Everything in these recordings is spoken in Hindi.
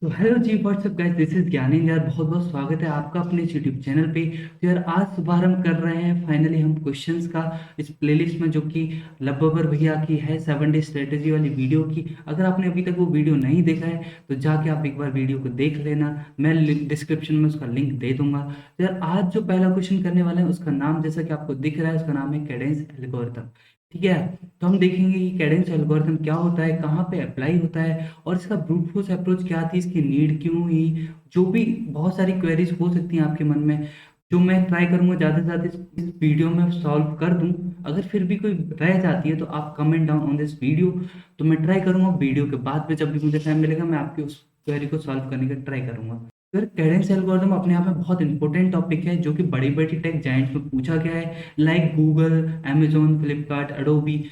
तो hello ji, what's up guys, this is Gyanendra यार। बहुत बहुत स्वागत है आपका अपने इस यूट्यूब चैनल पे। तो यार आज शुभारंभ कर रहे हैं फाइनली हम क्वेश्चंस का इस प्लेलिस्ट में, जो कि लब्बबर भैया की है 7 डे स्ट्रेटेजी वाली वीडियो की। अगर आपने अभी तक वो वीडियो नहीं देखा है तो जाके आप एक बार वीडियो को देख लेना। मैं डिस्क्रिप्शन में उसका लिंक दे दूंगा। तो यार आज जो पहला क्वेश्चन करने वाले हैं उसका नाम, जैसा कि आपको दिख रहा है, उसका नाम है कैडेंस एल्गोरिथम। ठीक है। तो हम देखेंगे कि कैडेंस एल्गोरिथम क्या होता है, कहाँ पे अप्लाई होता है, और इसका ब्रूट फोर्स अप्रोच क्या थी, इसकी नीड क्यों हुई। जो भी बहुत सारी क्वेरीज हो सकती हैं आपके मन में, जो मैं ट्राई करूंगा ज़्यादा से ज़्यादा इस वीडियो में सॉल्व कर दूं। अगर फिर भी कोई रह जाती है तो आप comment down on this video. तो मैं ट्राई करूंगा वीडियो के बाद में, जब भी मुझे टाइम मिलेगा, मैं आपकी उस क्वेरी को सॉल्व करने का ट्राई करूंगा। फिर कैडेंस एल्गोरिथम अपने आप में बहुत इंपॉर्टेंट टॉपिक है, जो कि बड़ी बड़ी टेक जायंट्स में पूछा गया है, like Google, amazon, Flipkart, Adobe.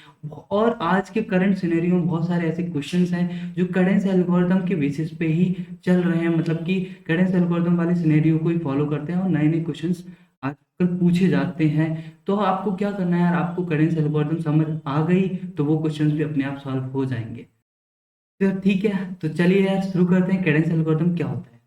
और आज के करंट सिनेरियो में बहुत सारे ऐसे क्वेश्चंस हैं जो कैडेंस एल्गोरिथम के बेसिस पे ही चल रहे हैं, मतलब कि कैडेंस एल्गोरिथम वाले सिनेरियो को ही फॉलो करते हैं और नए नए क्वेश्चंस आजकल पूछे जाते हैं। तो आपको क्या करना है यार, आपको कैडेंस एल्गोरिथम समझ आ गई तो वो क्वेश्चंस भी अपने आप सॉल्व हो जाएंगे। तो ठीक है, तो चलिए यार शुरू करते हैं। कैडेंस एल्गोरिथम क्या होता है?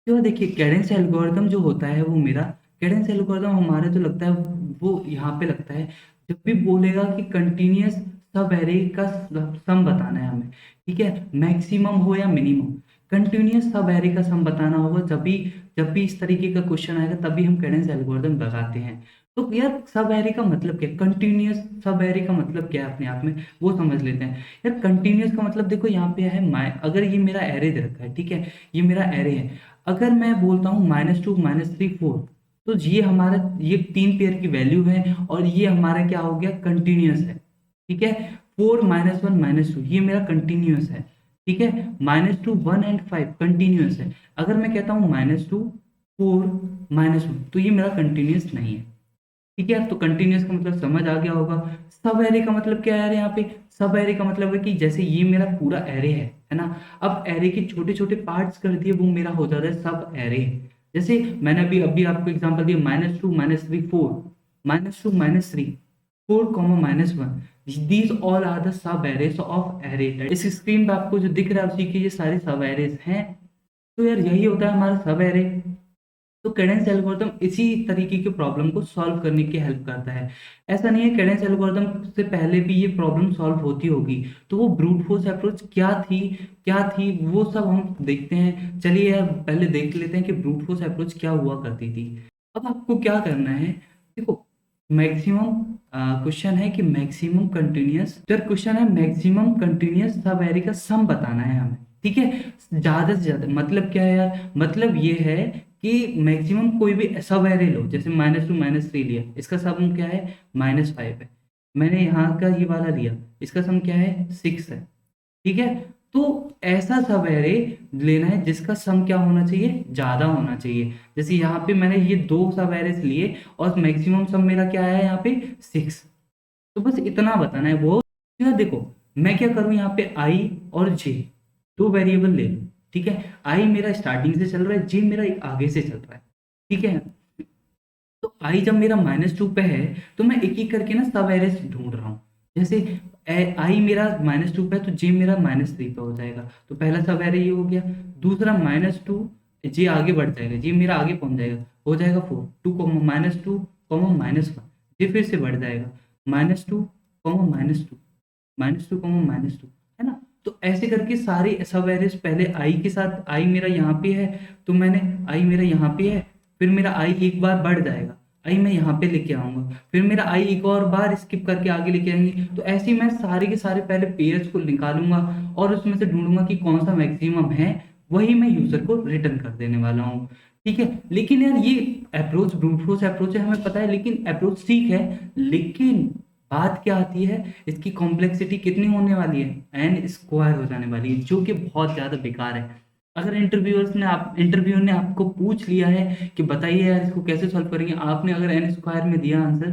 तो देखिए, कैडेंस एल्गोरिथम जो होता है वो मेरा कैडेंस एल्गोरिथम हमारे तो लगता है वो यहाँ पे लगता है जब भी बोलेगा कि कंटिन्यूअस सब एरे का सम बताना है हमें। ठीक है, मैक्सिमम हो या मिनिमम, कंटिन्यूअस सब एरे का सम बताना होगा। जब भी इस तरीके का क्वेश्चन आएगा तभी हम कैडेंस एल्गोरिथम लगाते हैं। तो यार सब एरे का मतलब क्या है, कंटिन्यूअस सब एरे का मतलब क्या है अपने आप में, वो समझ लेते हैं। यार कंटिन्यूअस का मतलब देखो, यहाँ पे है अगर ये मेरा एरे दे रखा है, ठीक है, ये मेरा एरे है। अगर मैं बोलता हूँ -2 -3 4, तो ये हमारा ये तीन पेयर की वैल्यू है और ये हमारा क्या हो गया, कंटिन्यूअस है। ठीक है, 4 -1 -2 ये मेरा कंटिन्यूअस है। ठीक है, -2 1 एंड 5 कंटिन्यूअस है। अगर मैं कहता हूँ -2 4 -1, तो ये मेरा कंटिन्यूअस नहीं है। ठीक है, तो कंटिन्यूअस का मतलब समझ आ गया होगा। सब एरे का मतलब क्या है यार, यहाँ पे सब एरे का मतलब है कि जैसे ये मेरा पूरा एरे है ना। अब एरे के छोटे छोटे पार्ट्स कर दिए, वो मेरा हो जाता है सब एरे। जैसे मैंने अभी अभी आपको एग्जांपल दिया, -2 -3 4, -2 -3 4 -1, these all are the subarrays of array. इस स्क्रीन पे आपको जो दिख रहा है उसी के ये सारे सब एरेज हैं। तो यार यही होता है हमारा सब एरे। तो कैडेंस एल्गोरिथम इसी तरीके के प्रॉब्लम को सॉल्व करने की हेल्प करता है। ऐसा नहीं है, कैडेंस एल्गोरिथम से पहले भी ये प्रॉब्लम सॉल्व होती होगी। तो वो ब्रूट फोर्स अप्रोच क्या थी वो सब हम देखते हैं। चलिए यार पहले देख लेते हैं कि ब्रूट फोर्स अप्रोच क्या हुआ करती थी। अब आपको क्या करना है, देखो, मैक्सिमम क्वेश्चन है कि मैक्सिमम कंटिन्यूअस, तो क्वेश्चन है मैक्सिमम कंटिन्यूअस सब एरे का सम बताना है हमें। ठीक है, ज्यादा से ज्यादा मतलब क्या है यार, मतलब ये है कि मैक्सिमम कोई भी सब एरे लो, जैसे -2 -3 लिया, इसका सम क्या है, -5 है। मैंने यहाँ का ये वाला लिया, इसका सम क्या है, 6 है। ठीक है, तो ऐसा सब एरे लेना है जिसका सम क्या होना चाहिए, ज्यादा होना चाहिए। जैसे यहाँ पे मैंने ये दो सब एरेस लिए और मैक्सिमम सम मेरा क्या है यहाँ पे, 6। तो बस इतना बताना है वो। यार देखो, मैं क्या करूं, यहाँ पे आई और जे दो वेरिएबल ले लूं। ठीक है, आई मेरा स्टार्टिंग से चल रहा है, जे मेरा आगे से चल रहा है। ठीक है, तो आई जब मेरा -2 पे है तो मैं एक एक करके ना सब एरेस ढूंढ रहा हूँ। जैसे आई मेरा -2 पे है तो जे मेरा -3 पे हो जाएगा, तो पहला सब एरे ये हो गया। दूसरा -2, जे आगे बढ़ जाएगा, जे मेरा आगे पहुंच जाएगा, हो जाएगा 4 2 -2 -1, जे फिर से बढ़ जाएगा, -2 -2 -2 है ना। तो ऐसे करके सारे सब एरेस पहले आई के साथ, आई मेरा यहाँ पे है, तो मैंने आई मेरा यहाँ पे है, फिर मेरा आई एक बार बढ़ जाएगा, आई मैं यहाँ पे लेके आऊंगा, फिर मेरा आई एक और बार स्किप करके आगे लेके आएंगे। तो ऐसे ही मैं सारे के सारे पहले पेयर्स को निकालूंगा और उसमें से ढूंढूंगा कि कौन सा मैक्सिमम है, वही मैं यूजर को रिटर्न कर देने वाला हूँ। ठीक है, लेकिन यार ये अप्रोच ब्रूट फोर्स अप्रोच है, हमें पता है, लेकिन अप्रोच ठीक है। लेकिन बात क्या आती है, इसकी कॉम्प्लेक्सिटी कितनी होने वाली है, एन स्क्वायर हो जाने वाली है, जो कि बहुत ज्यादा बेकार है। अगर इंटरव्यूअर ने आपको पूछ लिया है कि बताइए यार इसको कैसे सॉल्व करेंगे, आपने अगर एन स्क्वायर में दिया आंसर,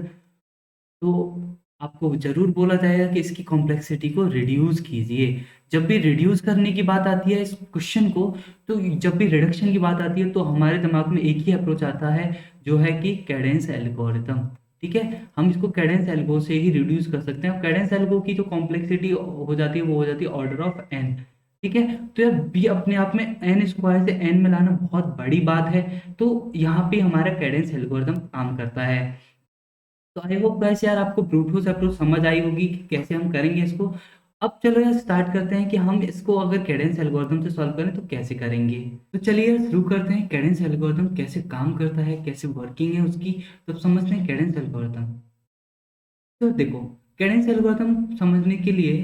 तो आपको जरूर बोला जाएगा कि इसकी कॉम्प्लेक्सिटी को रिड्यूस कीजिए। जब भी रिड्यूस करने की बात आती है इस क्वेश्चन को, तो जब भी रिडक्शन की बात आती है तो हमारे दिमाग में एक ही अप्रोच आता है, जो है कि कैडेंस एल्गोरिथम। ठीक है, हम इसको कैडेंस एल्गो से ही रिड्यूस कर सकते हैं। कैडेंस एल्गो की जो कॉम्प्लेक्सिटी हो जाती है वो हो जाती है ऑर्डर ऑफ एन। ठीक है। तो यार बी अपने आप में एन स्क्वायर से एन में लाना बहुत बड़ी बात है। तो यहाँ पे हमारा कैडेंस एल्गोरिदम काम करता है। तो आई होप गाइस यार आपको ब्रूट फोर्स अप्रोच समझ आई होगी कि कैसे हम करेंगे इसको। अब चलो यार स्टार्ट करते हैं कि हम इसको अगर कैडेंस एल्गोरिदम से सॉल्व करें तो कैसे करेंगे। तो चलिए यार शुरू करते हैं, कैडेंस एल्गोरिदम कैसे काम करता है, कैसे वर्किंग है उसकी, तब समझते हैं कैडेंस एल्गोरिदम। तो देखो, कैडेंस एल्गोरिथम समझने के लिए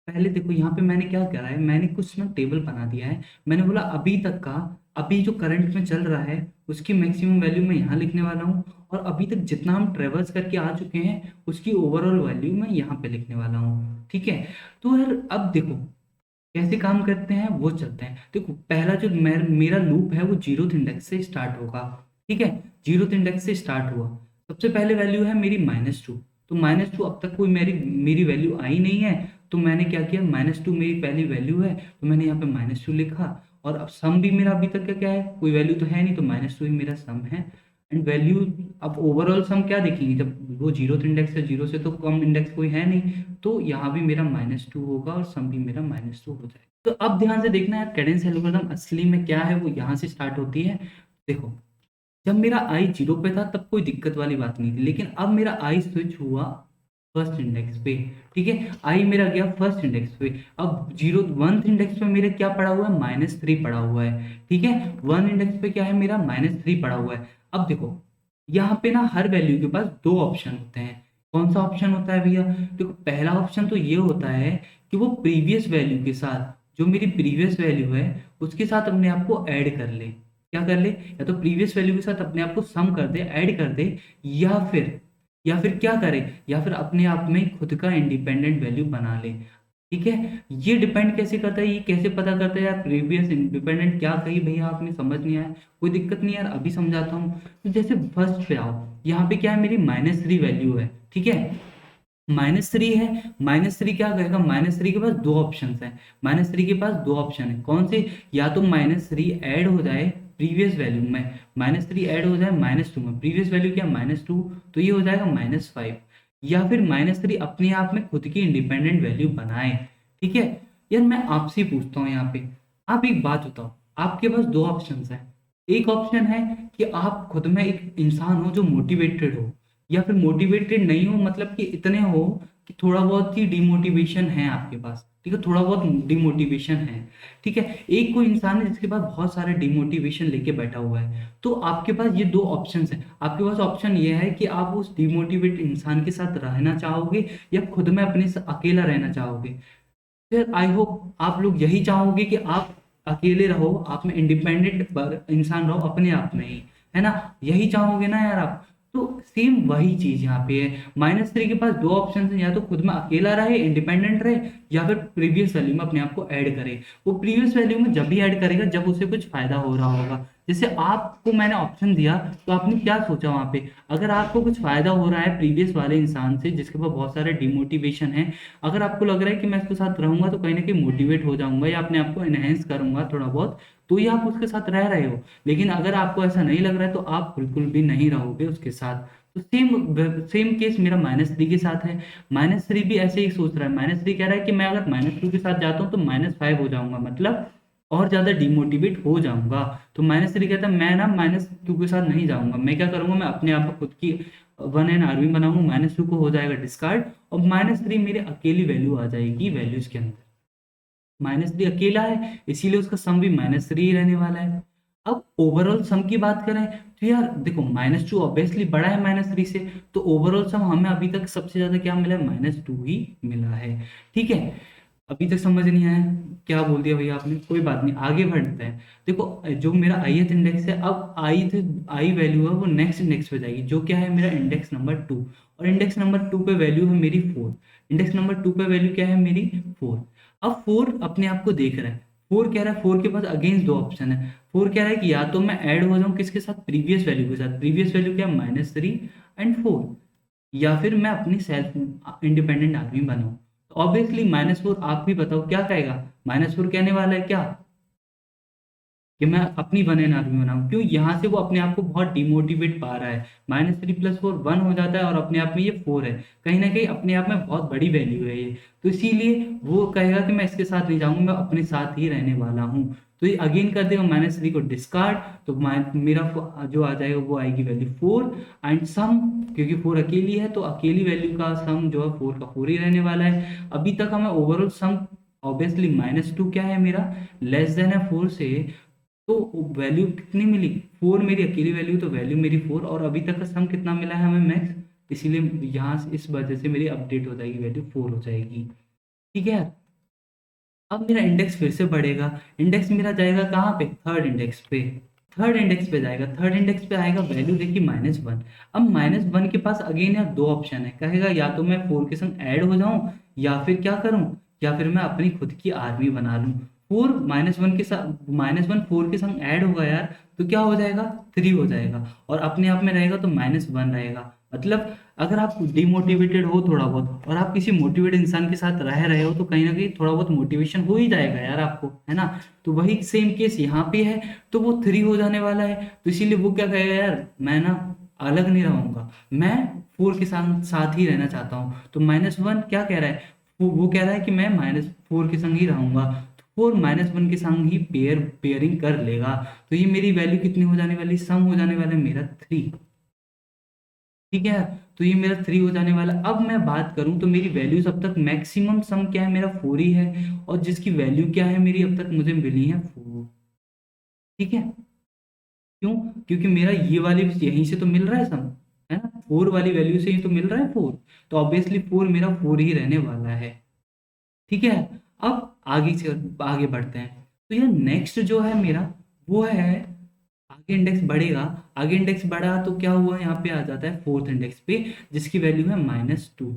पहले देखो यहाँ पे मैंने क्या करा है, मैंने कुछ ना टेबल बना दिया है। मैंने बोला अभी तक का, अभी जो करंट में चल रहा है उसकी मैक्सिमम वैल्यू मैं यहाँ लिखने वाला हूँ, और अभी तक जितना हम ट्रेवल्स करके आ चुके हैं उसकी ओवरऑल वैल्यू मैं यहाँ पे लिखने वाला हूँ। ठीक है। तो यार अब देखो कैसे काम करते हैं वो चलते हैं। देखो पहला जो मेरा लूप है वो जीरोथ इंडेक्स से स्टार्ट होगा। ठीक है। जीरोथ इंडेक्स से स्टार्ट हुआ, सबसे पहले वैल्यू है मेरी -2। तो -2 अब तक कोई मेरी मेरी वैल्यू आई नहीं है। तो मैंने क्या किया, -2 मेरी पहली वैल्यू है तो मैंने यहाँ पे -2 लिखा। और अब सम भी मेरा अभी तक का क्या है, कोई वैल्यू तो है नहीं, तो -2 ही मेरा सम है। एंड वैल्यू, अब ओवरऑल सम क्या देखेंगे, जब वो जीरोथ इंडेक्स है, जीरो से तो कम इंडेक्स कोई है नहीं, तो यहाँ भी मेरा -2 होगा और सम भी मेरा -2 हो जाएगा। तो अब ध्यान से देखना है कैडेंस एल्गोरिथम असली में क्या है, वो यहाँ से स्टार्ट होती है। देखो जब मेरा आई जीरो पे था तब कोई दिक्कत वाली बात नहीं थी, लेकिन अब मेरा आई स्विच हुआ फर्स्ट इंडेक्स पे। ठीक है। आई मेरा गया फर्स्ट इंडेक्स पे। अब जीरो वन इंडेक्स पे मेरे क्या पड़ा हुआ है, -3 पड़ा हुआ है। ठीक है। वन इंडेक्स पे क्या है मेरा, -3 पड़ा हुआ है। अब देखो यहाँ पे ना हर वैल्यू के पास दो ऑप्शन होते हैं। कौन सा ऑप्शन होता है भैया, देखो पहला ऑप्शन तो ये होता है कि वो प्रीवियस वैल्यू के साथ, जो मेरी प्रीवियस वैल्यू है उसके साथ अपने आप को ऐड कर ले। क्या कर ले, या तो प्रीवियस वैल्यू के साथ अपने आप को सम कर दे, ऐड कर दे, या फिर क्या करे, या फिर अपने आप में खुद का इंडिपेंडेंट वैल्यू बना ले। ठीक है। ये डिपेंड कैसे करता है, ये कैसे पता करता है यार, प्रीवियस इंडिपेंडेंट क्या कही भैया आपने, समझ नहीं आया, कोई दिक्कत नहीं यार अभी समझाता हूँ। तो जैसे फर्स्ट पे आओ, यहाँ पे क्या है मेरी -3 वैल्यू है। ठीक है। -3 है, -3 क्या कहेगा, -3 के पास दो ऑप्शन है। -3 के पास दो ऑप्शन है, कौन से, या तो -3 ऐड हो जाए प्रीवियस वैल्यू में, -3 ऐड हो जाए -2 में, प्रीवियस वैल्यू क्या -2, तो ये हो जाएगा -5, या फिर -3 अपने आप में खुद की इंडिपेंडेंट वैल्यू बनाए। ठीक है। यार मैं आपसे पूछता हूँ यहाँ पे, आप एक बात बताओ, आपके पास दो ऑप्शन है। एक ऑप्शन है कि आप खुद में एक इंसान हो जो मोटिवेटेड हो, या फिर मोटिवेटेड नहीं हो, मतलब कि इतने हो कि थोड़ा बहुत ही डिमोटिवेशन है आपके पास। ठीक है, थोड़ा बहुत डिमोटिवेशन है। ठीक है। एक कोई इंसान है जिसके पास बहुत सारे डिमोटिवेशन लेके बैठा हुआ है, तो आपके पास ये दो ऑप्शन है। आपके पास ऑप्शन ये है कि आप उस डिमोटिवेट इंसान के साथ रहना चाहोगे, या खुद में अपने से अकेला रहना चाहोगे। फिर आई होप आप लोग यही चाहोगे कि आप अकेले रहो, आप में इंडिपेंडेंट इंसान रहो अपने आप में ही, है ना, यही चाहोगे ना यार आप। तो सेम वही चीज यहाँ पे है, -3 के पास दो ऑप्शन है, या तो खुद में अकेला रहे, इंडिपेंडेंट रहे, या फिर प्रीवियस वैल्यू में अपने आप को ऐड करे। वो प्रीवियस वैल्यू में जब भी ऐड करेगा जब उसे कुछ फायदा हो रहा होगा। जैसे आपको मैंने ऑप्शन दिया तो आपने क्या सोचा वहां पे, अगर आपको कुछ फायदा हो रहा है प्रीवियस वाले इंसान से जिसके पास बहुत सारे डिमोटिवेशन है, अगर आपको लग रहा है कि मैं इसके साथ रहूंगा तो कहीं ना कहीं मोटिवेट हो जाऊंगा या अपने आप को एनहेंस करूंगा थोड़ा बहुत, तो ही आप उसके साथ रह रहे हो। लेकिन अगर आपको ऐसा नहीं लग रहा है तो आप बिल्कुल भी नहीं रहोगे उसके साथ। तो सेम सेम केस मेरा -3 के साथ है। -3 भी ऐसे ही सोच रहा है, -3 कह रहा है कि मैं अगर -2 के साथ जाता हूँ तो -5 हो जाऊंगा, मतलब और ज्यादा डिमोटिवेट हो जाऊंगा। तो -3 कहता है मैं ना -2 के साथ नहीं जाऊंगा, मैं क्या करूंगा, मैं अपने आप को खुद की वन एन आर्मी बनाऊंगा, -2 को हो जाएगा डिस्कार्ड, और -3 मेरी अकेली वैल्यू आ जाएगी वैल्यूज के अंदर। -3 अकेला है इसीलिए उसका सम भी -3 ही रहने वाला है। अब ओवरऑल सम की बात करें तो यार देखो -2 ऑब्वियसली बड़ा है -3 से, तो ओवरऑल सम हमें अभी तक सबसे ज्यादा क्या मिला है, -2 ही मिला है। ठीक है। अभी तक समझ नहीं आया, क्या बोल दिया भैया आपने, कोई बात नहीं आगे बढ़ते हैं। देखो जो मेरा ith इंडेक्स है, अब आई वैल्यू है वो नेक्स्ट इंडेक्स पे जाएगी, जो क्या है मेरा इंडेक्स नंबर 2, और इंडेक्स नंबर 2 पे वैल्यू है मेरी 4। इंडेक्स नंबर 2 पे वैल्यू क्या है मेरी 4। अब 4 अपने आप को देख रहा है, 4 कह रहा है, 4 के पास अगेंस्ट दो ऑप्शन है। 4 कह रहा है कि या तो मैं ऐड हो जाऊं किसके साथ, प्रीवियस वैल्यू के साथ, प्रीवियस वैल्यू क्या -3 एंड 4, या फिर मैं अपनी सेल्फ इंडिपेंडेंट आदमी बनाऊं। तो ऑब्वियसली -4, आप भी बताओ क्या कहेगा, -4 कहने वाला है क्या, कि मैं अपनी वन एन आर्मी बनाऊं। क्यों? यहाँ से वो अपने आप को बहुत डिमोटिवेट पा रहा है। -3 + 4 1 हो जाता है और अपने आप में ये 4 है। कहीं ना कहीं अपने आप में बहुत बड़ी वैल्यू है ये। तो इसीलिए वो कहेगा कि मैं इसके साथ नहीं जाऊंगा, मैं अपने साथ ही रहने वाला हूँ। तो ये अगेन कर देगा -3 को डिस्कार्ड, तो मेरा जो आ जाएगा वो आएगी वैल्यू 4। एंड सम, क्योंकि 4 अकेली है तो अकेली वैल्यू का सम जो है 4 का 4 ही रहने वाला है। अभी तक हमें ओवरऑल सम ऑब्वियसली -2 क्या है मेरा, लेस देन है 4 से। तो वैल्यू कितनी मिली, 4 मेरी अकेली वैल्यू, तो वैल्यू मेरी 4, और अभी तक का सम कितना मिला है हमें, मैक्स। इसीलिए यहाँ से इस वजह से मेरी अपडेट हो जाएगी, वैल्यू 4 हो जाएगी। ठीक है। अब मेरा इंडेक्स फिर से बढ़ेगा। इंडेक्स मेरा जाएगा कहाँ पे, थर्ड इंडेक्स पे। थर्ड इंडेक्स पे जाएगा, थर्ड इंडेक्स पे आएगा, वैल्यू देखिए -1। अब -1 के पास अगेन यार दो ऑप्शन है, कहेगा या तो मैं 4 के संग ऐड हो जाऊं, या फिर क्या करूं, या फिर मैं अपनी खुद की आर्मी बना लूं। 4 -1 के साथ, -1 4 के संग ऐड होगा यार, तो क्या हो जाएगा, 3 हो जाएगा, और अपने आप में रहेगा तो -1 रहेगा। मतलब अगर आप डिमोटिवेटेड हो थोड़ा बहुत, और आप किसी मोटिवेटेड इंसान के साथ रह रहे हो, तो कहीं ना कहीं थोड़ा बहुत मोटिवेशन हो ही जाएगा यार आपको, है ना। तो वही सेम केस यहाँ पे है, तो वो 3 हो जाने वाला है। तो इसीलिए वो क्या कहेगा, यार मैं ना अलग नहीं रहूंगा, मैं 4 के साथ साथ ही रहना चाहता हूँ। तो -1 क्या कह रहा है, वो कह रहा है कि मैं -4 के संग ही रहूंगा। तो 4 -1 के संग ही पेयरिंग कर लेगा। तो ये मेरी वैल्यू कितनी हो जाने वाली, सम हो जाने वाला है मेरा 3। ठीक है। तो ये मेरा 3 हो जाने वाला। अब मैं बात करूं तो मेरी वैल्यूज अब तक मैक्सिमम सम क्या है मेरा 4 ही है, और जिसकी वैल्यू क्या है मेरी अब तक मुझे मिली है 4। ठीक है। क्यों? क्योंकि मेरा ये वाली यहीं से तो मिल रहा है सम, है ना, 4 वाली वैल्यू से ही तो मिल रहा है 4। तो ऑब्वियसली 4 मेरा 4 ही रहने वाला है। ठीक है। अब आगे से आगे बढ़ते हैं। तो ये नेक्स्ट जो है मेरा, वो है, आगे इंडेक्स बढ़ेगा। आगे इंडेक्स बढ़ा तो क्या हुआ, यहाँ पे आ जाता है फोर्थ इंडेक्स पे, जिसकी वैल्यू है -2।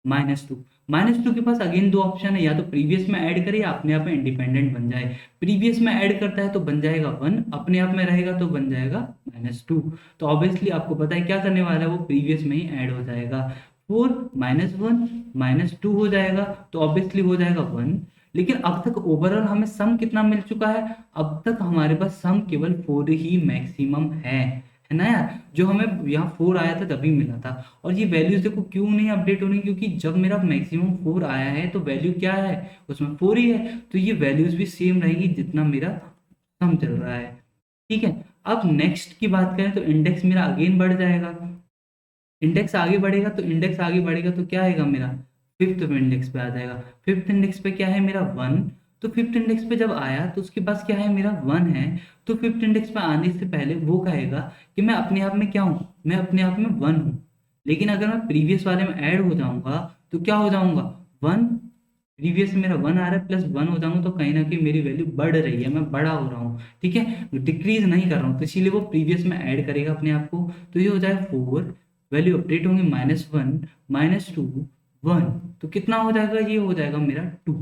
-2, -2 के पास अगेन दो ऑप्शन है, या तो प्रीवियस में ऐड करे या अपने आप में इंडिपेंडेंट बन जाए। प्रीवियस में ऐड करता है तो बन जाएगा 1, अपने आप में रहेगा तो बन जाएगा -2। तो ऑब्वियसली आपको पता है क्या करने वाला है, वो प्रीवियस में ही ऐड हो जाएगा। 4 -1 -2 हो जाएगा, तो ऑब्वियसली हो जाएगा 1। लेकिन अब तक ओवरऑल हमें सम कितना मिल चुका है, अब तक हमारे पास सम केवल 4 ही मैक्सिमम है ना यार। जो हमें यहाँ 4 आया था तभी मिला था। और ये वैल्यूज देखो क्यों नहीं अपडेट हो रही, क्योंकि जब मेरा मैक्सिमम 4 आया है तो वैल्यू क्या है, उसमें 4 ही है। तो ये वैल्यूज भी सेम रहेगी जितना मेरा सम चल रहा है। ठीक है। अब नेक्स्ट की बात करें तो इंडेक्स मेरा अगेन बढ़ जाएगा। इंडेक्स आगे बढ़ेगा तो क्या आएगा मेरा, फिफ्थ इंडेक्स पे आ जाएगा। फिफ्थ इंडेक्स पे क्या है मेरा 1। तो फिफ्थ इंडेक्स पे जब आया तो उसके पास क्या है मेरा 1 है। तो फिफ्थ इंडेक्स पे आने से पहले वो कहेगा कि मैं अपने आप में क्या हूँ, मैं अपने आप में 1 हूँ। लेकिन अगर मैं प्रीवियस वाले में ऐड हो जाऊंगा तो क्या हो जाऊंगा, 1। प्रीवियस मेरा 1 आ रहा है, +1 हो जाऊंगा, तो कहीं ना कहीं मेरी वैल्यू बढ़ रही है, मैं बड़ा हो रहा हूँ। ठीक है, डिक्रीज नहीं कर रहा हूँ। तो इसीलिए वो प्रीवियस में ऐड करेगा अपने आप को। तो ये हो जाए 4, वैल्यू अपडेट होंगी -1 -2 1। तो कितना हो जाएगा, ये हो जाएगा मेरा 2।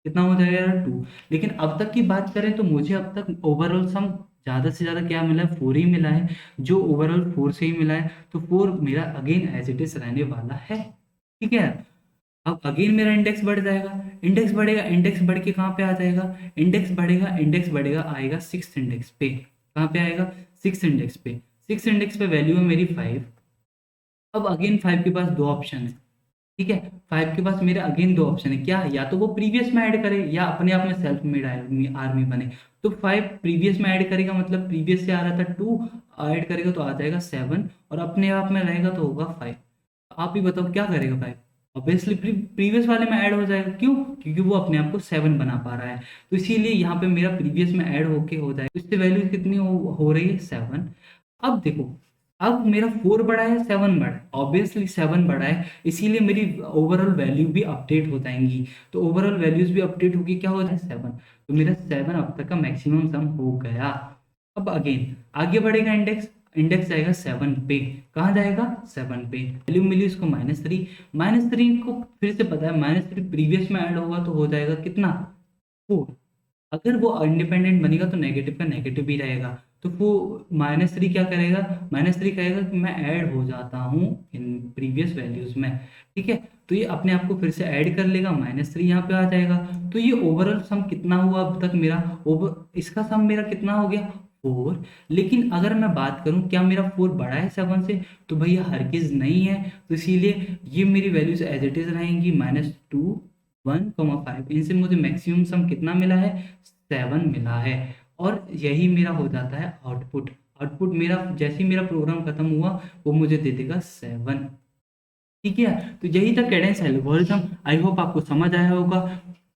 कितना हो जाएगा, 2। लेकिन अब तक की बात करें तो मुझे अब तक ओवरऑल सम ज़्यादा से ज़्यादा क्या मिला है, 4 ही मिला है। जो ओवरऑल 4 से ही मिला है, तो 4 मेरा अगेन एज इट इज रहने वाला है। ठीक है। अब अगेन मेरा इंडेक्स बढ़ जाएगा। इंडेक्स बढ़ेगा, इंडेक्स बढ़ के कहाँ पे आ जाएगा, इंडेक्स बढ़ेगा आएगा सिक्स इंडेक्स पे। कहाँ पे आएगा, सिक्स इंडेक्स पे। सिक्स इंडेक्स पे वैल्यू है मेरी 5। अब अगेन 5 के पास दो ऑप्शन है। ठीक है। 5 के पास मेरे अगेन दो ऑप्शन है, क्या, या तो वो प्रीवियस में ऐड करे या अपने आप में सेल्फ मेड आर्मी बने। तो 5 प्रीवियस में ऐड करेगा, मतलब प्रीवियस से आ रहा था 2, ऐड करेगा तो आ जाएगा 7, और अपने आप में रहेगा तो होगा 5। आप ही बताओ क्या करेगा 5, ऑब्वियसली प्रीवियस वाले में ऐड हो जाएगा। क्यों? क्योंकि वो अपने आप को 7 बना पा रहा है। तो इसीलिए यहाँ पे मेरा प्रीवियस में ऐड होके हो जाएगा। इससे वैल्यू कितनी हो रही है, 7। अब देखो, अब मेरा 4 बढ़ा है, 7 बढ़ा है, ऑब्वियसली 7 बढ़ा है, इसीलिए मेरी ओवरऑल वैल्यू भी अपडेट हो जाएंगी। तो ओवरऑल वैल्यूज भी अपडेट होगी, क्या हो जाए, 7। तो मेरा 7 अब तक का मैक्सिमम सम हो गया। अब अगेन आगे बढ़ेगा इंडेक्स, इंडेक्स जाएगा 7 पे। कहाँ जाएगा, 7 पे। वैल्यू मिली उसको -3। -3 को फिर से पता है, -3 प्रीवियस में ऐड होगा तो हो जाएगा कितना, 4। अगर वो इंडिपेंडेंट बनेगा तो नेगेटिव का नेगेटिव भी रहेगा। तो वो -3 क्या करेगा, -3 कहेगा कि मैं ऐड हो जाता हूँ इन प्रीवियस वैल्यूज में। ठीक है। तो तो ये अपने आप को फिर से ऐड कर लेगा, -3 यहाँ पे आ जाएगा। तो ये ओवरऑल सम कितना हुआ अब तक मेरा, ओवर इसका सम मेरा कितना हो गया 4। लेकिन अगर मैं बात करूं क्या मेरा 4 बड़ा है 7 से, तो भैया हरगिज नहीं है। तो इसीलिए ये मेरी वैल्यूज एज इट इज रहेंगी, -2 1,5। इनसे मुझे मैक्सिमम सम कितना मिला है 7 मिला है। और यही मेरा हो जाता है आउटपुट। आउटपुट मेरा जैसे ही मेरा प्रोग्राम खत्म हुआ वो मुझे दे देगा 7। ठीक है, तो यही था कैडेंस एल्गोरिथम। आई होप आपको समझ आया होगा।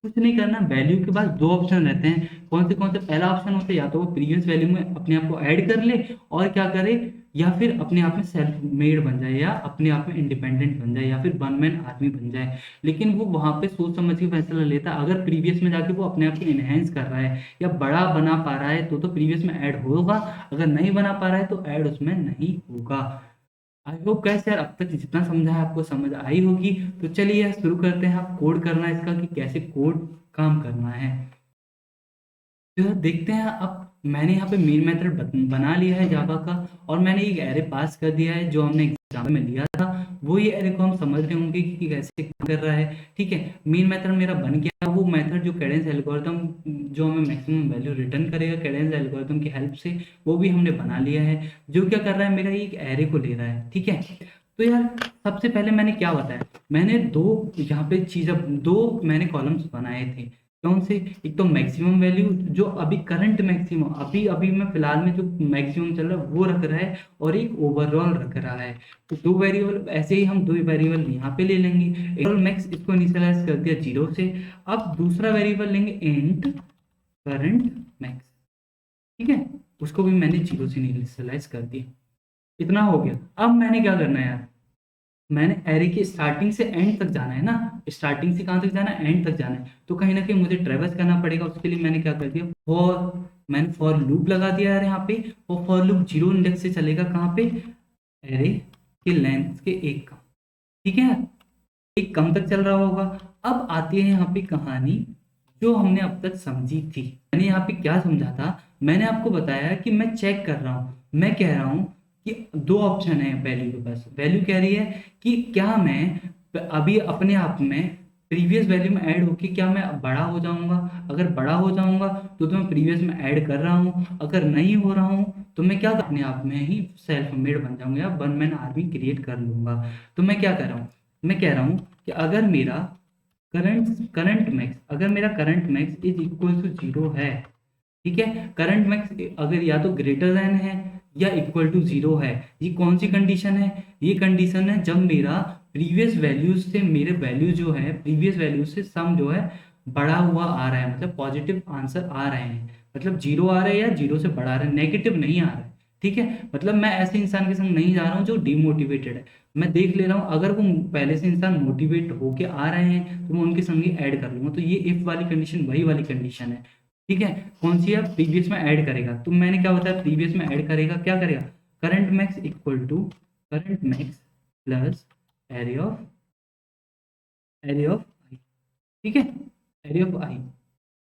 कुछ नहीं करना, वैल्यू के पास दो ऑप्शन रहते हैं। कौन से पहला ऑप्शन होता है या तो वो प्रीवियस वैल्यू में अपने आप को ऐड कर ले और क्या करे, या फिर अपने आप में सेल्फ मेड बन जाए, या अपने आप में इंडिपेंडेंट बन जाए, या फिर वन मैन आर्मी बन जाए। लेकिन वो वहां पे सोच समझ के फैसला लेता है। अगर प्रीवियस में जाके वो अपने आप को इनहेंस कर रहा है या बड़ा बना पा रहा है तो प्रीवियस में ऐड होगा, अगर नहीं बना पा रहा है तो ऐड उसमें नहीं होगा। आई होप कैसे यार अब तक जितना समझा है आपको समझ आई होगी। तो चलिए यार शुरू करते हैं। आप कोड करना इसका कि कैसे कोड काम करना है। तो यार देखते हैं। अब मैंने यहाँ पे मेन मेथड बना लिया है जावा का, और मैंने एक एरे पास कर दिया है जो हमने एग्जाम में लिया था। वो ये एरे को हम समझ रहे होंगे कि कैसे काम कर रहा है। ठीक है, मेन मेथड मेरा बन गया। वो मेथड जो कैडेंस एल्गोरिथम जो हमें मैक्सिमम वैल्यू रिटर्न करेगा कैडेंस एल्गोरिथम की हेल्प से, वो भी हमने बना लिया है। जो क्या कर रहा है, मेरा एक एरे को ले रहा है। ठीक है, तो यार सबसे पहले मैंने क्या बताया, मैंने दो यहाँ पे चीज़ें, दो मैंने कॉलम्स बनाए थे। कौन से, एक तो मैक्सिमम वैल्यू जो अभी करंट मैक्सिमम अभी अभी में फिलहाल में जो मैक्सिमम चल रहा है वो रख रहा है, और एक ओवरऑल रख रहा है। तो दो वेरिएबल ऐसे ही हम दो वेरिएबल यहाँ पे ले लेंगे। ओवरऑल मैक्स इसको इनिशियलाइज कर दिया 0 से। अब दूसरा वेरिएबल लेंगे इंट करंट मैक्स। ठीक है, उसको भी मैंने 0 से इनिशियलाइज कर दिया। इतना हो गया। अब मैंने क्या करना है यार, मैंने एरे की स्टार्टिंग से एंड तक जाना है ना। स्टार्टिंग से कहाँ तक जाना है, एंड तक जाना है। तो कहीं ना कहीं मुझे ट्रेवर्स करना पड़ेगा। उसके लिए मैंने क्या कर दिया, मैंने फॉर लूप लगा दिया यार यहाँ पे। और फॉर लूप 0 इंडेक्स से चलेगा कहाँ पे, एरे के लेंथ के एक कम। ठीक है, एक कम तक चल रहा होगा। अब आती है यहाँ पे कहानी जो हमने अब तक समझी थी। मैंने यहाँ पे क्या समझा था, मैंने आपको बताया कि मैं चेक कर रहा हूँ। मैं कह रहा हूँ कि दो ऑप्शन है वैल्यू के पास। वैल्यू कह रही है कि क्या मैं अभी अपने आप में प्रीवियस वैल्यू में ऐड होके क्या मैं बड़ा हो जाऊंगा। अगर बड़ा हो जाऊंगा तो मैं प्रीवियस में ऐड कर रहा हूँ, अगर नहीं हो रहा हूँ तो मैं क्या अपने आप में ही सेल्फ मेड बन जाऊंगा या वन मैन आर्मी क्रिएट कर लूंगा। तो मैं क्या कर रहा हूँ, मैं कह रहा हूँ कि अगर मेरा करंट मैक्स, अगर मेरा current max is equal to 0 है। ठीक है, करंट मैक्स अगर या तो ग्रेटर देन है या इक्वल टू 0 है। ये कौन सी कंडीशन है, ये कंडीशन है जब मेरा प्रीवियस वैल्यूज से मेरे वैल्यू जो है प्रीवियस वैल्यूज से सम जो है बड़ा हुआ आ रहा है, मतलब पॉजिटिव आंसर आ रहे हैं। मतलब 0 आ रहा है या 0 से बड़ा आ रहा है, नेगेटिव नहीं आ रहा है। ठीक है, मतलब मैं ऐसे इंसान के संग नहीं जा रहा हूँ जो डिमोटिवेटेड है। मैं देख ले रहा हूँ अगर वो पहले से इंसान मोटिवेट होके आ रहे हैं तो मैं उनके संग ही ऐड कर लूंगा। तो ये इफ वाली कंडीशन वही वाली कंडीशन है। ठीक है, कौन सी है, प्रीवियस में ऐड करेगा। तो मैंने क्या बताया, प्रीवियस में ऐड करेगा, क्या करेगा, current max equal to current max plus array of I. ठीक है, एरे ऑफ आई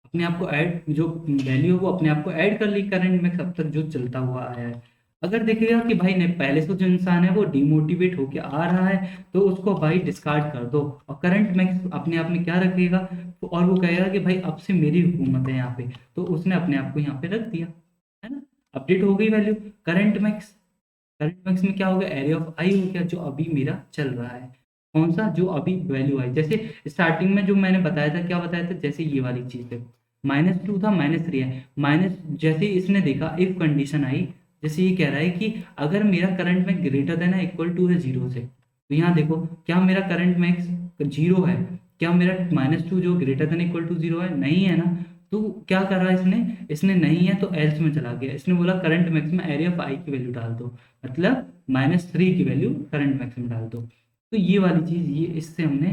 अपने आप को ऐड, जो वैल्यू है वो अपने आप को ऐड कर ली करंट मैक्स अब तक जो चलता हुआ आया है। अगर देखेगा कि भाई ने पहले से जो इंसान है वो डिमोटिवेट होके आ रहा है तो उसको भाई डिस्कार्ड कर दो, और करंट मैक्स अपने आप में क्या रखेगा, तो और वो कहेगा कि भाई अब से मेरी हुकूमत है यहाँ पे। तो उसने अपने आप को यहाँ पे रख दिया, है ना। अपडेट हो गई value. Current max, current max में क्या हो गया, एरे ऑफ आई हो गया जो अभी मेरा चल रहा है। कौन सा, जो अभी वैल्यू आई। जैसे स्टार्टिंग में जो मैंने बताया था, क्या बताया था, जैसे ये वाली चीज है, -2 था, -3 है। माइनस जैसे इसने देखा इफ कंडीशन आई, जैसे ये कह रहा है कि अगर मेरा करंट में ग्रेटर देन है इक्वल टू है 0 से, तो यहाँ देखो क्या मेरा करंट मैक्स 0 है, क्या मेरा -2 जो ग्रेटर देन इक्वल टू 0 है, नहीं है ना। तो क्या कर रहा है इसने नहीं है तो एल्स में चला गया। इसने बोला करंट मैक्स में एरिया ऑफ आई की वैल्यू डाल दो, मतलब -3 की वैल्यू करंट मैक्स में डाल दो। तो ये वाली चीज ये इससे हमने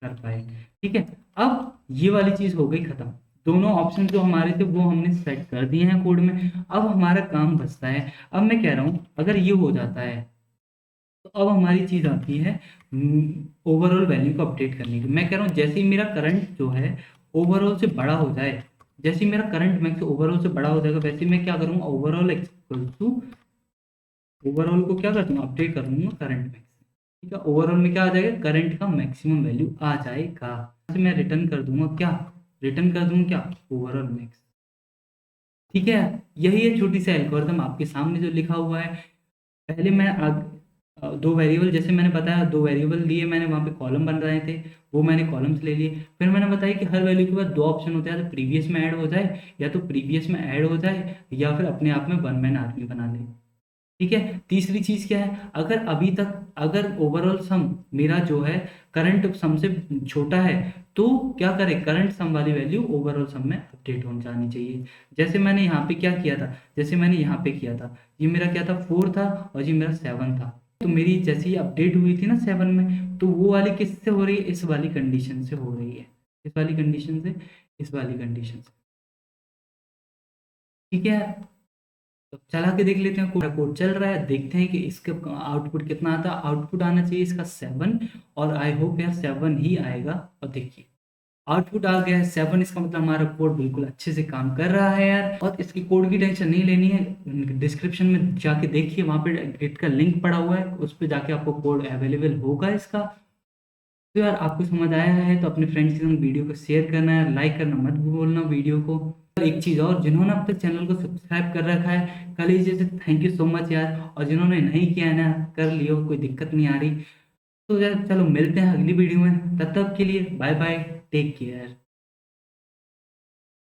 कर पाए। ठीक है, अब ये वाली चीज हो गई खत्म। दोनों ऑप्शन जो हमारे थे वो हमने सेट कर दिए हैं कोड में। अब हमारा काम बचता है। अब मैं कह रहा हूँ अगर ये हो जाता है तो अब हमारी चीज आती है ओवरऑल वैल्यू को अपडेट करने की। मैं कह रहा हूँ जैसे ही मेरा करंट जो है ओवरऑल से बड़ा हो जाए, जैसे ही मेरा करंट मैक्स ओवरऑल से बड़ा हो जाएगा, वैसे मैं क्या करूँगा, ओवरऑल इक्वल टू ओवरऑल को क्या कर दूंगा, अपडेट कर दूंगा करंट मैक्स। ठीक है, ओवरऑल में क्या आ जाएगा, करंट का मैक्सिमम वैल्यू आ जाएगा। तो मैं रिटर्न कर दूंगा क्या, रिटर्न कर दूंगा क्या, ओवरऑल मैक्स। ठीक है, यही है छोटी सी एल्गोरिथम आपके सामने जो लिखा हुआ है। पहले मैं दो वेरिएबल, जैसे मैंने बताया, दो वेरिएबल लिए मैंने, वहाँ पे कॉलम बन रहे थे, वो मैंने कॉलम्स ले लिए। फिर मैंने बताया कि हर वैल्यू के बाद दो ऑप्शन होते हैं, या तो प्रीवियस में ऐड हो जाए, या तो प्रीवियस में ऐड हो जाए, या फिर अपने आप में वन मैन आर्मी बना ले। ठीक है, तीसरी चीज क्या है, अगर अभी तक, अगर ओवरऑल सम मेरा जो है करंट सम से छोटा है, तो क्या करें, करंट सम वाली वैल्यू ओवरऑल सम में अपडेट हो जानी चाहिए। जैसे मैंने यहाँ पे क्या किया था, जैसे मैंने यहाँ पे किया था, ये मेरा क्या था, 4 था, और ये मेरा 7 था। तो मेरी जैसे ही अपडेट हुई थी ना 7 में, तो वो वाली किससे हो रही है, इस वाली कंडीशन से हो रही है, इस वाली कंडीशन से, इस वाली कंडीशन से। ठीक है, तो चला के देख लेते हैं, कोड कोड चल रहा है, देखते हैं कि इसका आउटपुट कितना आता है। आउटपुट आना चाहिए इसका 7, और आई होप यार 7 ही आएगा। और देखिए आउटपुट आ गया है 7, इसका मतलब हमारा कोड बिल्कुल अच्छे से काम कर रहा है यार। और इसकी कोड की टेंशन नहीं लेनी है, डिस्क्रिप्शन में जाके देखिए, वहाँ पे गिट का लिंक पड़ा हुआ है, उस पर जाके आपको कोड अवेलेबल होगा इसका। तो यार आपको समझ आया है तो अपने फ्रेंड्स के संग वीडियो को शेयर करना है, लाइक करना मत भूलना वीडियो को। एक चीज़ और, जिन्होंने अब तक चैनल को सब्सक्राइब कर रखा है कर लीजिए, से थैंक यू सो मच यार। और जिन्होंने नहीं किया है ना, कर लियो, कोई दिक्कत नहीं आ रही। तो यार चलो मिलते हैं अगली वीडियो में, तब तक के लिए बाय बाय, टेक केयर।